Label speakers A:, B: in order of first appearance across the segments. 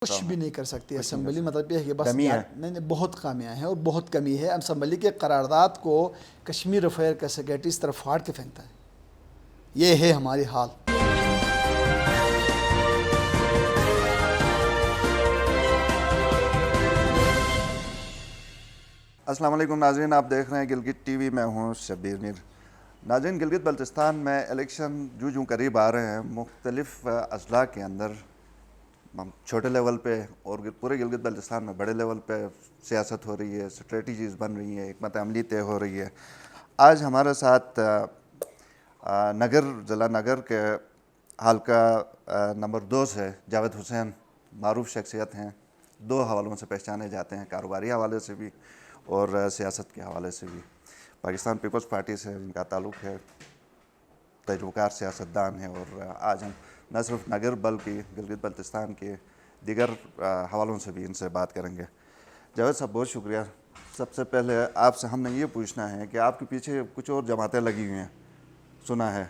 A: کچھ بھی نہیں کر سکتی اسمبلی، مطلب یہ ہے کہ بس
B: کمی ہے۔
A: نہیں بہت خامیاں ہیں اور بہت کمی ہے۔ اسمبلی کے قرارداد کو کشمیر افیئر کا سیکریٹری اس طرف پھاڑ کے پھینکتا ہے۔ یہ ہے ہماری حال۔
B: السلام علیکم ناظرین، آپ دیکھ رہے ہیں گلگت ٹی وی، میں ہوں شبیر میر۔ ناظرین، گلگت بلتستان میں الیکشن جو قریب آ رہے ہیں، مختلف اضلاع کے اندر چھوٹے لیول پہ اور پورے گلگت بلتستان میں بڑے لیول پہ سیاست ہو رہی ہے، اسٹریٹجیز بن رہی ہیں، حکمت عملی طے ہو رہی ہے۔ آج ہمارے ساتھ ضلع نگر کے حلقہ نمبر 2 سے جاوید حسین معروف شخصیت ہیں، 2 حوالوں سے پہچانے جاتے ہیں، کاروباری حوالے سے بھی اور سیاست کے حوالے سے بھی۔ پاکستان پیپلز پارٹی سے ان کا تعلق ہے، تجربہ کار سیاستدان ہیں، اور آج ہم نہ صرف نگر بلکہ گلگت بلتستان کے دیگر حوالوں سے بھی ان سے بات کریں گے۔ جاوید صاحب، بہت شکریہ۔ سب سے پہلے آپ سے ہم نے یہ پوچھنا ہے کہ آپ کے پیچھے کچھ اور جماعتیں لگی ہوئی ہیں، سنا ہے،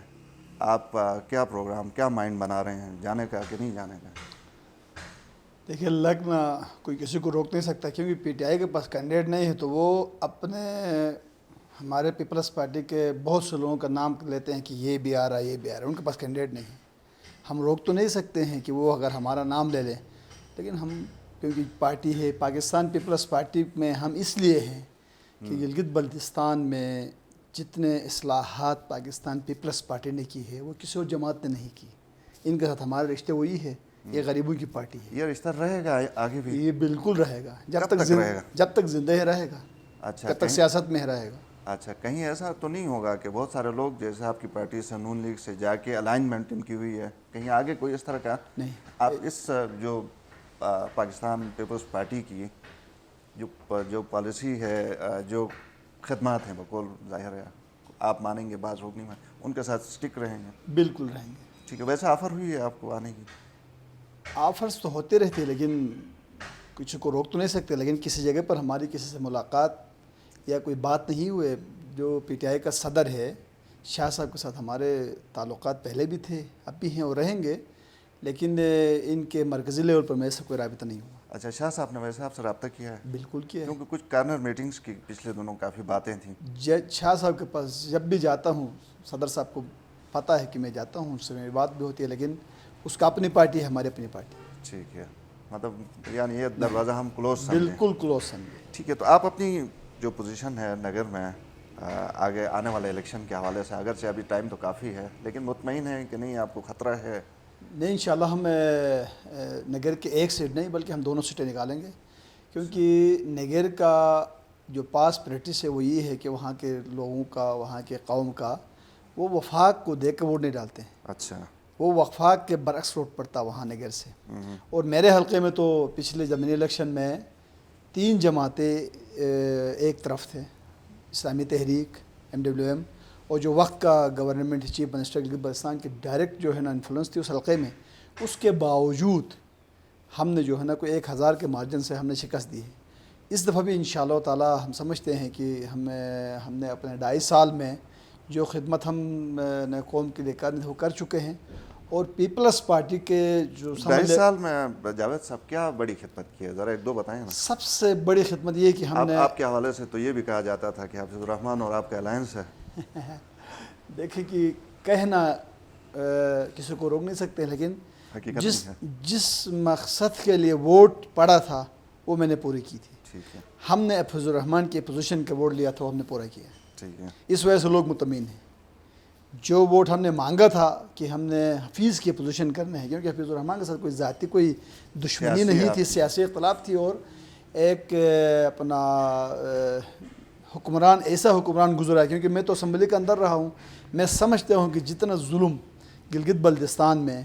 B: آپ کیا پروگرام، کیا مائنڈ بنا رہے ہیں، جانے کا کہ نہیں جانے کا؟
A: دیکھیے، لگنا کوئی کسی کو روک نہیں سکتا، کیونکہ پی ٹی آئی کے پاس کینڈیڈیٹ نہیں ہے تو وہ اپنے ہمارے پیپلز پارٹی کے بہت سے لوگوں کا نام لیتے ہیں کہ یہ بھی آ رہا ہے، یہ بھی آ رہا ہے، ان کے پاس کینڈیڈیٹ نہیں ہے۔ ہم روک تو نہیں سکتے ہیں کہ وہ اگر ہمارا نام لے لیں، لیکن ہم کیونکہ پارٹی ہے پاکستان پیپلز پارٹی میں، ہم اس لیے ہیں کہ گلگت بلتستان میں جتنے اصلاحات پاکستان پیپلز پارٹی نے کی ہے وہ کسی اور جماعت نے نہیں کی۔ ان کے ساتھ ہمارے رشتے وہی ہے، یہ غریبوں کی پارٹی ہے۔
B: یہ رشتہ رہے گا آگے بھی؟
A: یہ بالکل رہے گا،
B: جب
A: تک زندہ ہے رہے گا،
B: اچھا،
A: جب تک سیاست میں رہے گا۔
B: اچھا، کہیں ایسا تو نہیں ہوگا کہ بہت سارے لوگ جیسے آپ کی پارٹی سے، نون لیگ سے جا کے الائنمنٹ ان کی ہوئی ہے، کہیں آگے کوئی اس طرح کا؟
A: نہیں،
B: آپ اس جو پاکستان پیپلز پارٹی کی جو پالیسی ہے، جو خدمات ہیں، بقول ظاہر ہے آپ مانیں گے، بعض لوگ نہیں مانیں، ان کے ساتھ سٹک رہیں گے؟
A: بالکل رہیں گے۔
B: ٹھیک ہے، ویسے آفر ہوئی ہے آپ کو آنے کی؟
A: آفرز تو ہوتے رہتے، لیکن کسی کو روک تو نہیں سکتے، لیکن کسی جگہ پر ہماری کسی سے ملاقات یا کوئی بات نہیں ہوئے۔ جو پی ٹی آئی کا صدر ہے شاہ صاحب کے ساتھ ہمارے تعلقات پہلے بھی تھے، اب بھی ہیں اور رہیں گے، لیکن ان کے مرکزی لیول پر میرے سے کوئی رابطہ نہیں ہوا۔
B: اچھا، شاہ صاحب نے ویسے آپ سے رابطہ کیا ہے؟
A: بالکل کیا ہے،
B: کیونکہ کچھ کارنر میٹنگز کی پچھلے دنوں کافی باتیں تھیں۔
A: شاہ صاحب کے پاس جب بھی جاتا ہوں، صدر صاحب کو پتہ ہے کہ میں جاتا ہوں، اس سے میری بات بھی ہوتی ہے، لیکن اس کا اپنی پارٹی ہے، ہماری اپنی پارٹی۔
B: ٹھیک ہے، مطلب یعنی یہ دروازہ ہم کلوز سمجھیں؟
A: بالکل کلوز سمجھیں۔
B: ٹھیک ہے، تو آپ اپنی جو پوزیشن ہے نگر میں آگے آنے والے الیکشن کے حوالے سے، اگرچہ ابھی ٹائم تو کافی ہے، لیکن مطمئن ہے کہ نہیں آپ کو خطرہ ہے؟
A: نہیں، انشاءاللہ ہم نگر کے ایک سیٹ نہیں بلکہ ہم دونوں سیٹیں نکالیں گے، کیونکہ نگر کا جو پاس پریکٹس ہے وہ یہ ہے کہ وہاں کے لوگوں کا، وہاں کے قوم کا، وہ وفاق کو دیکھ کے ووٹ نہیں ڈالتے ہیں۔
B: اچھا،
A: وہ وفاق کے برعکس ووٹ پڑتا وہاں نگر سے۔ اور میرے حلقے میں تو پچھلے ضمنی الیکشن میں 3 جماعتیں ایک طرف تھے، اسلامی تحریک، MWM، اور جو وقت کا government chief minister Gilgit Baltistan کی ڈائریکٹ جو ہے نا انفلوئنس تھی اس حلقے میں، اس کے باوجود ہم نے جو ہے نا کوئی 1000 کے مارجن سے ہم نے شکست دی ہے۔ اس دفعہ بھی انشاءاللہ تعالی ہم سمجھتے ہیں کہ ہم نے اپنے 2.5 سال میں جو خدمت ہم نے قوم کے لیے کرنی تھی وہ کر چکے ہیں، اور پیپلز پارٹی کے جو
B: 2.5 سال میں جاوید صاحب کیا بڑی خدمت کی ہے، ذرا 1-2 بتائیں نا۔
A: سب سے بڑی خدمت یہ کہ ہم نے
B: آپ کے حوالے سے تو یہ بھی کہا جاتا تھا کہ حافظ الرحمن اور آپ کا الائنس ہے۔
A: دیکھیں کہ کہنا کسی کو روک نہیں سکتے، لیکن جس مقصد کے لیے ووٹ پڑا تھا وہ میں نے پوری کی تھی۔
B: ٹھیک ہے،
A: ہم نے حافظ الرحمن کی پوزیشن کا ووٹ لیا تھا، وہ ہم نے پورا کیا ہے۔
B: ٹھیک ہے،
A: اس وجہ سے لوگ مطمئن ہیں۔ جو ووٹ ہم نے مانگا تھا کہ ہم نے حفیظ کی پوزیشن کرنا ہے، کیونکہ حفیظ الرحمن کے ساتھ کوئی ذاتی کوئی دشمنی نہیں تھی، سیاسی اختلاف تھی، اور ایک اپنا حکمران ایسا حکمران گزرا ہے، کیونکہ میں تو اسمبلی کے اندر رہا ہوں، میں سمجھتا ہوں کہ جتنا ظلم گلگت بلتستان میں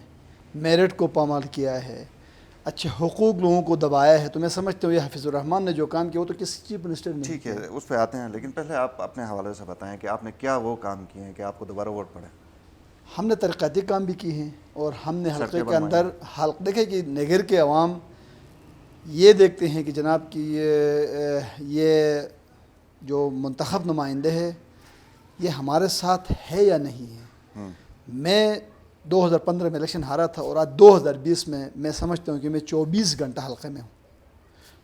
A: میرٹ کو پامال کیا ہے، اچھے حقوق لوگوں کو دبایا ہے، تو میں سمجھتا ہوں یہ حفیظ الرحمن نے جو کام کیا وہ تو کسی چیف منسٹر نے۔
B: ٹھیک ہے، اس پہ آتے ہیں، لیکن پہلے آپ اپنے حوالے سے بتائیں کہ آپ نے کیا وہ کام کیے ہیں کہ آپ کو دوبارہ ووٹ پڑے؟
A: ہم نے ترقیاتی کام بھی کیے ہیں، اور ہم نے حلقے کے اندر دیکھیں کہ نگر کے عوام یہ دیکھتے ہیں کہ جناب کہ یہ جو منتخب نمائندے ہے یہ ہمارے ساتھ ہے یا نہیں ہے۔ میں 2015 میں الیکشن ہارا تھا اور آج 2020 میں سمجھتا ہوں کہ میں 24 گھنٹہ حلقے میں ہوں.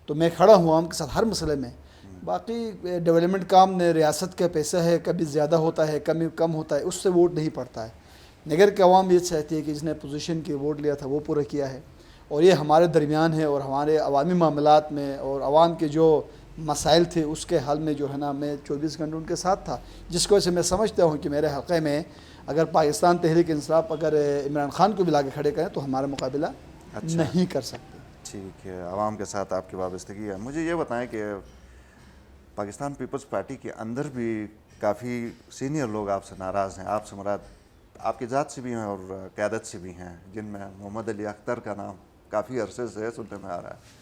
A: تو میں کھڑا ہوں عوام کے ساتھ ہر مسئلے میں. باقی ڈیولپمنٹ کام ریاست کا پیسہ ہے, کبھی زیادہ ہوتا ہے کبھی کم ہوتا ہے, اس سے ووٹ نہیں پڑتا ہے. نگر کے عوام یہ چاہتی ہے کہ جس نے پوزیشن کے ووٹ لیا تھا وہ پورا کیا ہے, اور یہ ہمارے درمیان ہے, اور ہمارے عوامی معاملات میں اور عوام کے جو مسائل تھے اس کے حل میں جو ہے نا میں 24 گھنٹے ان کے ساتھ تھا, جس کی وجہ سے میں سمجھتا ہوں کہ میرے حلقے میں اگر پاکستان تحریک انصاف اگر عمران خان کو بھی لا کے کھڑے کریں تو ہمارا مقابلہ نہیں کر سکتے.
B: ٹھیک ہے, عوام کے ساتھ آپ کی وابستگی ہے. مجھے یہ بتائیں کہ پاکستان پیپلز پارٹی کے اندر بھی کافی سینئر لوگ آپ سے ناراض ہیں. آپ سے مراد آپ کی ذات سے بھی ہیں اور قیادت سے بھی ہیں, جن میں محمد علی اختر کا نام کافی عرصے سے سننے میں آ رہا ہے.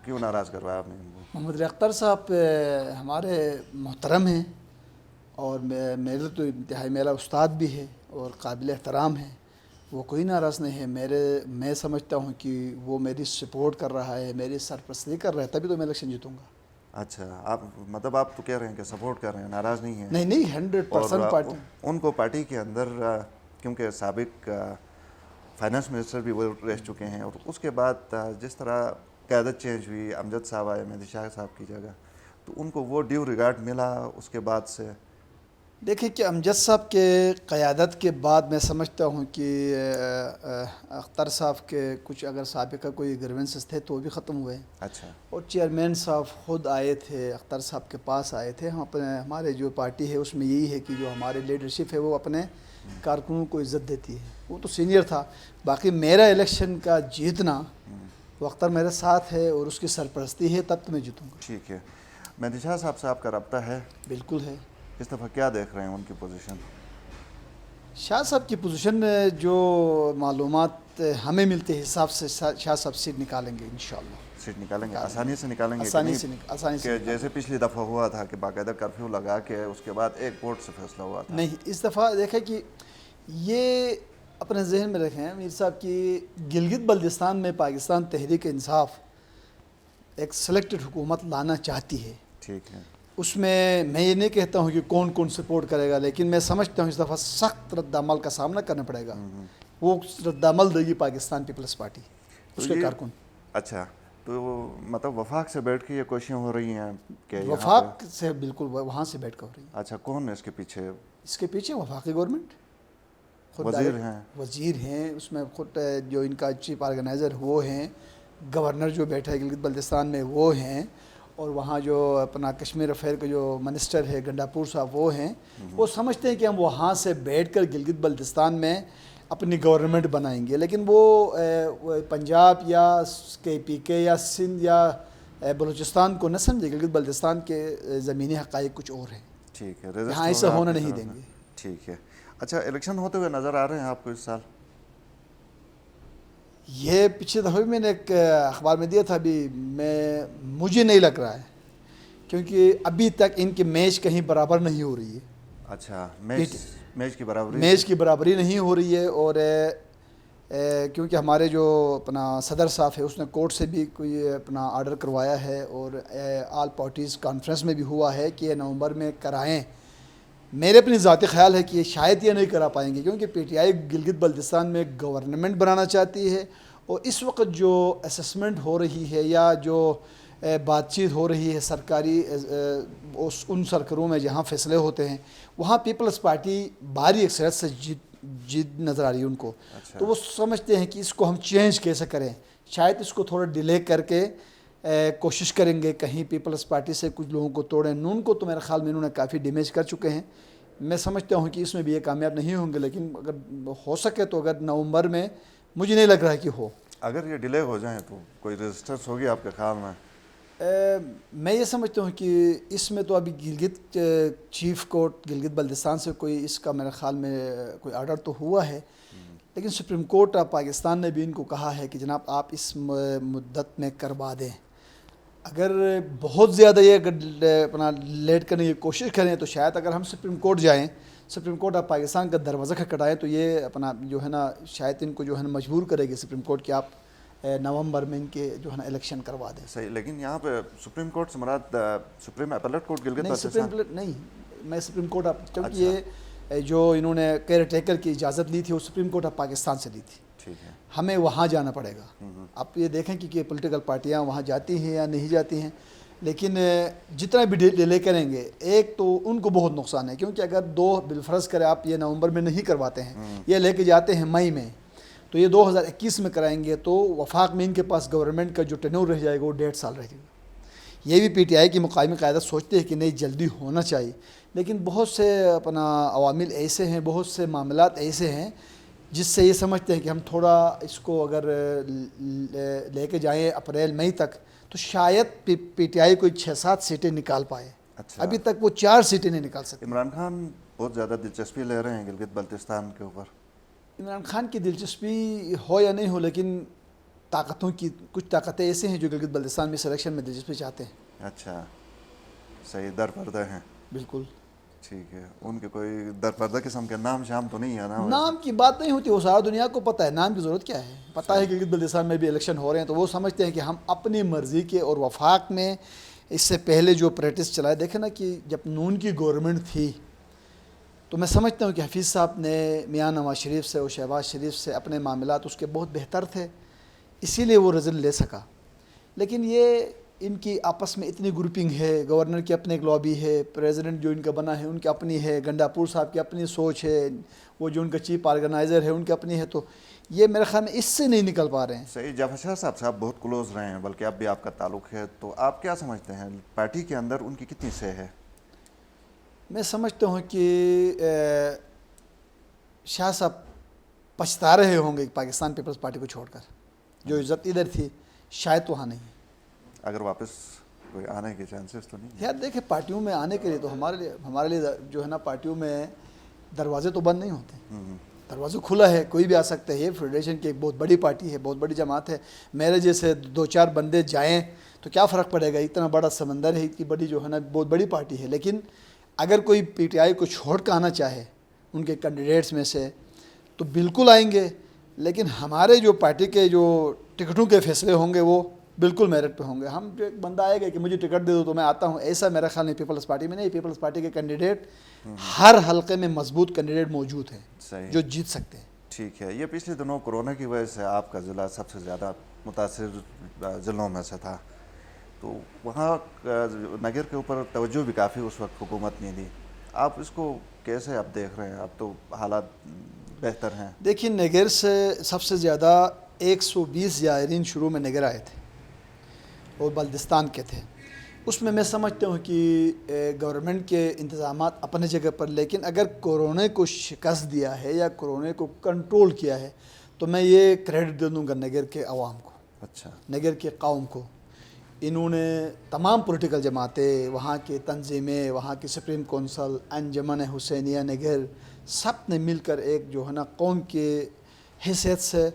B: کیوں ناراض کروایا آپ نے ان کو؟
A: محمد علی اختر صاحب ہمارے محترم ہیں, اور میرے تو انتہائی میرا استاد بھی ہے اور قابل احترام ہے. وہ کوئی ناراض نہیں ہے. میں سمجھتا ہوں کہ وہ میری سپورٹ کر رہا ہے, میری سرپرستی کر رہا ہے, تبھی تو میں الیکشن جیتوں گا.
B: اچھا, آپ مطلب آپ تو کہہ رہے ہیں کہ سپورٹ کر رہے ہیں, ناراض نہیں ہیں؟
A: نہیں 100% پارٹی.
B: ان کو پارٹی کے اندر کیونکہ سابق فائنانس منسٹر بھی وہ رہ چکے ہیں, اور اس کے بعد جس طرح قیادت چینج ہوئی, امجد صاحب آئے مہدی شاہ صاحب کی جگہ, تو ان کو وہ ڈیو ریگارڈ ملا اس کے بعد سے؟
A: دیکھیں کہ امجد صاحب کے قیادت کے بعد میں سمجھتا ہوں کہ اختر صاحب کے کچھ اگر سابقہ کوئی گریونسز تھے تو وہ بھی ختم ہوئے.
B: اچھا.
A: اور چیئرمین صاحب خود آئے تھے, اختر صاحب کے پاس آئے تھے. ہم ہمارے جو پارٹی ہے اس میں یہی ہے کہ جو ہمارے لیڈرشپ ہے وہ اپنے کارکنوں کو عزت دیتی ہے. وہ تو سینئر تھا. باقی میرا الیکشن کا جیتنا وہ اختر میرے ساتھ ہے اور اس کی سرپرستی ہے, تب تو میں جیتوں گا.
B: ٹھیک ہے. مہدی شاہ صاحب سے آپ کا رابطہ ہے؟
A: بالکل ہے.
B: اس دفعہ کیا دیکھ رہے ہیں ان کی پوزیشن؟
A: شاہ صاحب کی پوزیشن جو معلومات ہمیں ملتے حساب سے شاہ صاحب سیٹ نکالیں گے انشاءاللہ.
B: سیٹ نکالیں گے؟ آسانی سے نکالیں گے؟
A: آسانی سے
B: کہ جیسے پچھلی دفعہ ہوا تھا کہ باقاعدہ کرفیو لگا کے اس کے بعد ایک ووٹ سے فیصلہ ہوا تھا.
A: نہیں, اس دفعہ دیکھیں کہ یہ اپنے ذہن میں رکھیں میر صاحب کی گلگت بلتستان میں پاکستان تحریک انصاف ایک سلیکٹڈ حکومت لانا چاہتی ہے.
B: ٹھیک ہے.
A: اس میں یہ نہیں کہتا ہوں کہ کون کون سپورٹ کرے گا, لیکن میں سمجھتا ہوں اس دفعہ سخت رد عمل کا سامنا کرنا پڑے گا. وہ رد عمل دے گی پاکستان پیپلز پارٹی, اس کے کارکن.
B: اچھا, تو مطلب وفاق سے بیٹھ کے یہ کوششیں ہو رہی ہیں کہ
A: وفاق سے بالکل وہاں سے بیٹھ کر ہو رہی ہیں.
B: اچھا, کون ہے اس کے پیچھے؟
A: اس کے پیچھے وفاقی گورنمنٹ, وزیر ہیں اس میں, خود جو ان کا چیف آرگنائزر وہ ہیں, گورنر جو بیٹھا ہے گلگت بلتستان میں وہ ہیں, اور وہاں جو اپنا کشمیر افیئر کے جو منسٹر ہے گنڈاپور صاحب وہ ہیں. وہ سمجھتے ہیں کہ ہم وہاں سے بیٹھ کر گلگت بلتستان میں اپنی گورنمنٹ بنائیں گے, لیکن وہ پنجاب یا KPK یا سندھ یا بلوچستان کو نہ سمجھے. گلگت بلتستان کے زمینی حقائق کچھ اور ہیں.
B: ٹھیک ہے,
A: یہاں ایسا ہونا نہیں دیں گے.
B: ٹھیک ہے. اچھا, الیکشن ہوتے ہوئے نظر آ رہے ہیں آپ کو اس سال؟
A: یہ پچھلے دفعہ بھی میں نے ایک اخبار میں دیا تھا, ابھی مجھے نہیں لگ رہا ہے, کیونکہ ابھی تک ان کی میچ کہیں برابر نہیں ہو رہی ہے.
B: اچھا, میچ کی
A: برابری نہیں ہو رہی ہے. اور کیونکہ ہمارے جو اپنا صدر صاحب ہے اس نے کورٹ سے بھی کوئی اپنا آرڈر کروایا ہے, اور آل پارٹیز کانفرنس میں بھی ہوا ہے کہ نومبر میں کرائیں. میرے اپنی ذاتی خیال ہے کہ یہ شاید یہ نہیں کرا پائیں گے, کیونکہ PTI گلگت بلتستان میں گورنمنٹ بنانا چاہتی ہے, اور اس وقت جو اسسمنٹ ہو رہی ہے یا جو بات چیت ہو رہی ہے سرکاری ان سرکروں میں جہاں فیصلے ہوتے ہیں, وہاں پیپلز پارٹی بھاری اکثریت سے جیت نظر آ رہی ہے ان کو. تو وہ سمجھتے ہیں کہ اس کو ہم چینج کیسے کریں, شاید اس کو تھوڑا ڈیلے کر کے کوشش کریں گے کہیں پیپلز پارٹی سے کچھ لوگوں کو توڑیں. نون کو تو میرے خیال میں انہوں نے کافی ڈیمیج کر چکے ہیں. میں سمجھتا ہوں کہ اس میں بھی یہ کامیاب نہیں ہوں گے, لیکن اگر ہو سکے تو اگر نومبر میں, مجھے نہیں لگ رہا ہے کہ ہو.
B: اگر یہ ڈیلے ہو جائیں تو کوئی ریزسٹنس ہوگی آپ کے خیال میں؟
A: میں یہ سمجھتا ہوں کہ اس میں تو ابھی گلگت چیف کورٹ گلگت بلتستان سے کوئی اس کا میرے خیال میں کوئی آرڈر تو ہوا ہے, لیکن سپریم کورٹ آف پاکستان نے بھی ان کو کہا ہے کہ جناب آپ اس مدت میں کروا دیں. اگر بہت زیادہ یہ اگر اپنا لیٹ کرنے کی کوشش کریں تو شاید اگر ہم سپریم کورٹ جائیں, سپریم کورٹ آف پاکستان کا دروازہ کھٹکھٹائیں, تو یہ اپنا جو ہے نا شاید ان کو جو ہے نا مجبور کرے گی سپریم کورٹ کہ آپ نومبر میں ان کے جو ہے نا الیکشن کروا دیں.
B: صحیح, لیکن یہاں پہ سپریم کورٹ سے مراد سپریم اپیلیٹ کورٹ گلگت
A: نہیں, سپریم نہیں, میں سپریم کورٹ کیونکہ یہ جو انہوں نے کیئر ٹیکر کی اجازت لی تھی وہ سپریم کورٹ آف پاکستان سے لی تھی.
B: ٹھیک ہے.
A: ہمیں وہاں جانا پڑے گا. آپ یہ دیکھیں کہ پولیٹیکل پارٹیاں وہاں جاتی ہیں یا نہیں جاتی ہیں, لیکن جتنا بھی ڈیلے کریں گے ایک تو ان کو بہت نقصان ہے, کیونکہ اگر بالفرض کرے آپ یہ نومبر میں نہیں کرواتے ہیں, یہ لے کے جاتے ہیں مئی میں, تو یہ 2021 میں کرائیں گے تو وفاق میں ان کے پاس گورنمنٹ کا جو ٹینور رہ جائے گا وہ 1.5 سال رہے گا. یہ بھی پی ٹی آئی کی مقامی قیادت سوچتے ہیں کہ نہیں جلدی ہونا چاہیے, لیکن بہت سے اپنا عوامل ایسے ہیں, بہت سے معاملات ایسے ہیں جس سے یہ سمجھتے ہیں کہ ہم تھوڑا اس کو اگر لے کے جائیں اپریل مئی تک تو شاید پی ٹی آئی کوئی 6-7 سیٹیں نکال پائے.
B: اچھا.
A: ابھی تک وہ 4 سیٹیں نہیں نکال سکتے.
B: عمران خان بہت زیادہ دلچسپی لے رہے ہیں گلگت بلتستان کے اوپر.
A: عمران خان کی دلچسپی ہو یا نہیں ہو, لیکن طاقتوں کی کچھ طاقتیں ایسے ہیں جو گلگت بلتستان میں سلیکشن میں دلچسپی چاہتے ہیں.
B: اچھا, صحیح درپردہ ہیں.
A: بالکل.
B: ٹھیک ہے. ان کے کوئی درپردہ قسم کے نام شام تو نہیں ہے نا؟
A: نام کی بات نہیں ہوتی, وہ سارا دنیا کو پتہ ہے, نام کی ضرورت کیا ہے. پتہ ہے کہ گلگت بلتستان میں بھی الیکشن ہو رہے ہیں تو وہ سمجھتے ہیں کہ ہم اپنی مرضی کے, اور وفاق میں اس سے پہلے جو پریکٹس چلائے, دیکھیں نا کہ جب نون کی گورنمنٹ تھی تو میں سمجھتا ہوں کہ حفیظ صاحب نے میاں نواز شریف سے اور شہباز شریف سے اپنے معاملات اس کے بہت بہتر تھے, اسی لیے وہ رزلٹ لے سکا. لیکن یہ ان کی آپس میں اتنی گروپنگ ہے, گورنر کی اپنے ایک لابی ہے, پریزیڈنٹ جو ان کا بنا ہے ان کی اپنی ہے, گنڈاپور صاحب کی اپنی سوچ ہے, وہ جو ان کا چیف آرگنائزر ہے ان کی اپنی ہے, تو یہ میرے خیال میں اس سے نہیں نکل پا رہے ہیں.
B: صحیح. جعفر شاہ صاحب بہت کلوز رہے ہیں, بلکہ اب بھی آپ کا تعلق ہے, تو آپ کیا سمجھتے ہیں پارٹی کے اندر ان کی کتنی سے ہے؟
A: میں سمجھتا ہوں کہ شاہ صاحب پچھتا رہے ہوں گے پاکستان پیپلز پارٹی کو چھوڑ کر. جو عزت ادھر تھی شاید وہاں نہیں.
B: اگر واپس کوئی آنے کے چانسز تو نہیں؟
A: یار دیکھیں, پارٹیوں میں آنے کے لیے تو ہمارے لیے جو ہے نا پارٹیوں میں دروازے تو بند نہیں ہوتے, دروازے کھلا ہے, کوئی بھی آ سکتا ہے. یہ فیڈریشن کی ایک بہت بڑی پارٹی ہے, بہت بڑی جماعت ہے. میرے جیسے 2-4 بندے جائیں تو کیا فرق پڑے گا, اتنا بڑا سمندر ہے, اتنی بڑی جو ہے نا بہت بڑی پارٹی ہے. لیکن اگر کوئی پی ٹی آئی کو چھوڑ کے آنا چاہے ان کے کینڈیڈیٹس میں سے تو بالکل آئیں گے, لیکن ہمارے جو پارٹی کے جو ٹکٹوں کے فیصلے ہوں گے وہ بالکل میرٹ پہ ہوں گے. ہم جو ایک بندہ آئے گا کہ مجھے ٹکٹ دے دو تو میں آتا ہوں, ایسا میرا خیال نہیں پیپلز پارٹی میں نہیں. پیپلز پارٹی کے کینڈیڈیٹ ہر حلقے میں مضبوط کینڈیڈیٹ موجود ہیں جو جیت سکتے ہیں.
B: ٹھیک ہے. یہ پچھلے دنوں کورونا کی وجہ سے آپ کا ضلع سب سے زیادہ متاثر ضلعوں میں سے تھا, تو وہاں نگر کے اوپر توجہ بھی کافی اس وقت حکومت نے دی. آپ اس کو کیسے آپ دیکھ رہے ہیں؟ اب تو حالات بہتر ہیں. دیکھیے,
A: نگر سے سب سے زیادہ 120 زائرین شروع میں نگر آئے تھے اور بلتستان کے تھے. اس میں سمجھتا ہوں کہ گورنمنٹ کے انتظامات اپنے جگہ پر, لیکن اگر کورونا کو شکست دیا ہے یا کورونا کو کنٹرول کیا ہے تو میں یہ کریڈٹ دے دوں گا نگر کے عوام کو.
B: اچھا.
A: نگر کے قوم کو. انہوں نے تمام پولیٹیکل جماعتیں, وہاں کی تنظیمیں, وہاں کی سپریم کونسل, انجمن حسینیہ نگر, سب نے مل کر ایک جو ہے نا قوم کے حیثیت سے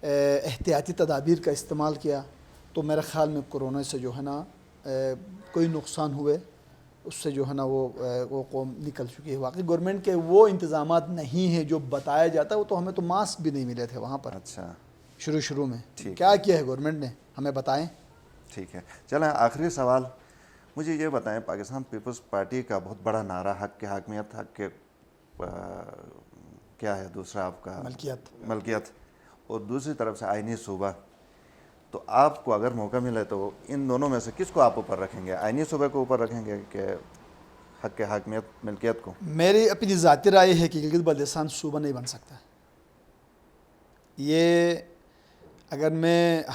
A: احتیاطی تدابیر کا استعمال کیا. تو میرے خیال میں کورونا سے جو ہے نا کوئی نقصان ہوئے اس سے جو ہے نا وہ قوم نکل چکی ہے. واقعی گورنمنٹ کے وہ انتظامات نہیں ہیں جو بتایا جاتا ہے. وہ تو ہمیں تو ماسک بھی نہیں ملے تھے وہاں پر.
B: اچھا.
A: شروع میں کیا کیا ہے گورنمنٹ نے, ہمیں بتائیں.
B: ٹھیک ہے. چلیں آخری سوال, مجھے یہ بتائیں, پاکستان پیپلز پارٹی کا بہت بڑا نعرہ حق کے حاکمیت, حق کے کیا ہے دوسرا آپ کا ملکیت, اور دوسری طرف سے آئینی صوبہ. تو آپ کو اگر موقع ملے تو ان دونوں میں سے کس کو آپ اوپر رکھیں گے؟ آئینی صوبے کو اوپر رکھیں گے کہ حق کے حاکمیت ملکیت کو؟
A: میری اپنی ذاتی رائے ہے کہ گلگت بلتستان صوبہ نہیں بن سکتا. یہ اگر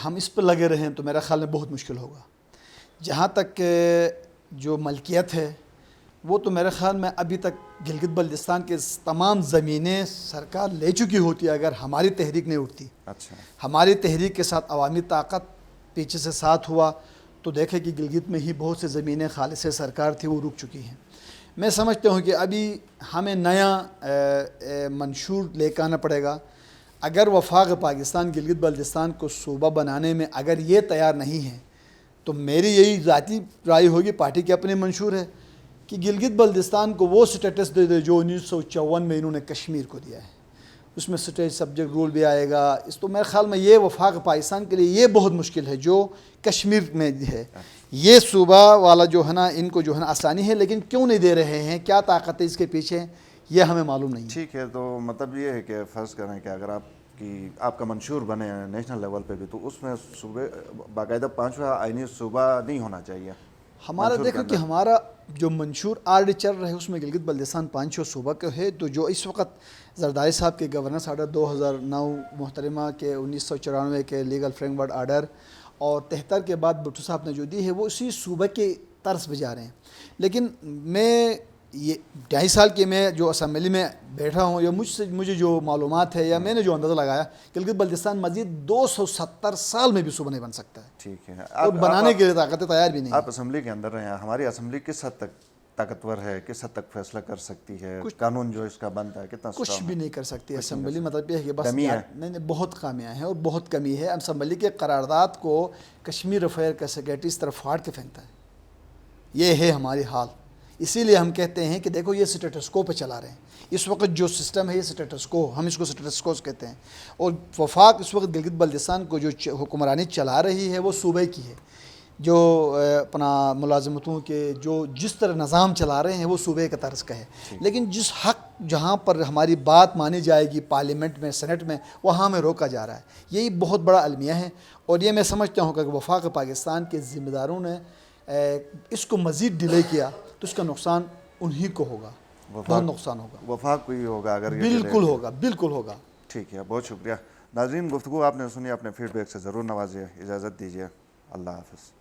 A: ہم اس پر لگے رہیں تو میرا خیال میں بہت مشکل ہوگا. جہاں تک جو ملکیت ہے وہ تو میرے خیال میں ابھی تک گلگت بلتستان کے تمام زمینیں سرکار لے چکی ہوتی ہے اگر ہماری تحریک نہیں اٹھتی.
B: اچھا.
A: ہماری تحریک کے ساتھ عوامی طاقت پیچھے سے ساتھ ہوا تو دیکھیں کہ گلگت میں ہی بہت سے زمینیں خالص سرکار تھی وہ رک چکی ہیں. میں سمجھتا ہوں کہ ابھی ہمیں نیا منشور لے کے آنا پڑے گا. اگر وفاق پاکستان گلگت بلتستان کو صوبہ بنانے میں اگر یہ تیار نہیں ہے تو میری یہی ذاتی رائے ہوگی, پارٹی کے اپنے منشور ہے کہ گلگت بلتستان کو وہ سٹیٹس دے دے جو 1954 میں انہوں نے کشمیر کو دیا ہے. اس میں اسٹیٹ سبجیکٹ رول بھی آئے گا. اس تو میرے خیال میں یہ وفاق پاکستان کے لیے یہ بہت مشکل ہے جو کشمیر میں ہے. یہ صوبہ والا جو ہے نا ان کو جو ہے نا آسانی ہے, لیکن کیوں نہیں دے رہے ہیں, کیا طاقت ہے اس کے پیچھے, یہ ہمیں معلوم نہیں ہے۔
B: ٹھیک ہے، تو مطلب یہ ہے کہ فرض کریں کہ اگر آپ کا منشور بنے نیشنل لیول پہ بھی، تو اس میں صوبے باقاعدہ 5واں آئینی صوبہ نہیں ہونا چاہیے
A: ہمارا
B: منشور کے
A: دیکھو کہ
B: اندر۔
A: ہمارا جو منشور آلریڈی چل رہے اس میں گلگت بلتستان 5 صوبہ کے ہے، تو جو اس وقت زرداری صاحب کے گورننس آرڈر 2009 محترمہ کے 1994 کے لیگل فریم ورک آرڈر اور 73 کے بعد بھٹو صاحب نے جو دی ہے وہ اسی صوبہ کے طرز پہ جا رہے ہیں۔ لیکن میں یہ 2.5 سال کے میں جو اسمبلی میں بیٹھا ہوں یا مجھے جو معلومات ہے یا میں نے جو اندازہ لگایا، گلگت بلتستان مزید 270 سال میں بھی صوبہ نہیں بن سکتا ہے،
B: ٹھیک ہے،
A: اور بنانے کے لیے طاقتیں تیار بھی نہیں ہیں۔
B: آپ اسمبلی کے اندر رہے ہیں، ہماری اسمبلی کس حد تک طاقتور ہے، کس حد تک فیصلہ کر سکتی ہے، قانون جو اس کا بنتا ہے کتنا
A: کچھ
B: اسٹرانگ
A: بھی
B: ہے؟
A: نہیں کر سکتی اسمبلی، مطلب یہ ہے کہ بس
B: کمی ہے۔
A: نہیں بہت خامیاں ہیں اور بہت کمی ہے۔ اسمبلی کے قرارداد کو کشمیر افیئر کا سیکریٹری اس طرف پھاڑ کے پھینکتا ہے، یہ ہے ہماری حال۔ اسی لیے ہم کہتے ہیں کہ دیکھو یہ سٹیٹس کو پہ چلا رہے ہیں، اس وقت جو سسٹم ہے یہ سٹیٹس کو، ہم اس کو سٹیٹس کو کہتے ہیں، اور وفاق اس وقت گلگت بلتستان کو جو حکمرانی چلا رہی ہے وہ صوبے کی ہے، جو اپنا ملازمتوں کے جو جس طرح نظام چلا رہے ہیں وہ صوبے کا طرز کا ہے، لیکن جس حق جہاں پر ہماری بات مانی جائے گی پارلیمنٹ میں، سینٹ میں، وہاں ہمیں روکا جا رہا ہے۔ یہی بہت بڑا المیہ ہے، اور یہ میں سمجھتا ہوں کہ وفاق پاکستان کے ذمہ داروں نے اس کو مزید ڈیلے کیا تو اس کا نقصان انہی کو ہوگا، بہت نقصان ہوگا،
B: وفاق کو ہی ہوگا اگر یہ
A: بالکل ہوگا، بالکل ہوگا۔
B: ٹھیک ہے، بہت شکریہ ناظرین، گفتگو آپ نے سنی، اپنے فیڈ بیک سے ضرور نوازیے، اجازت دیجیے، اللہ حافظ۔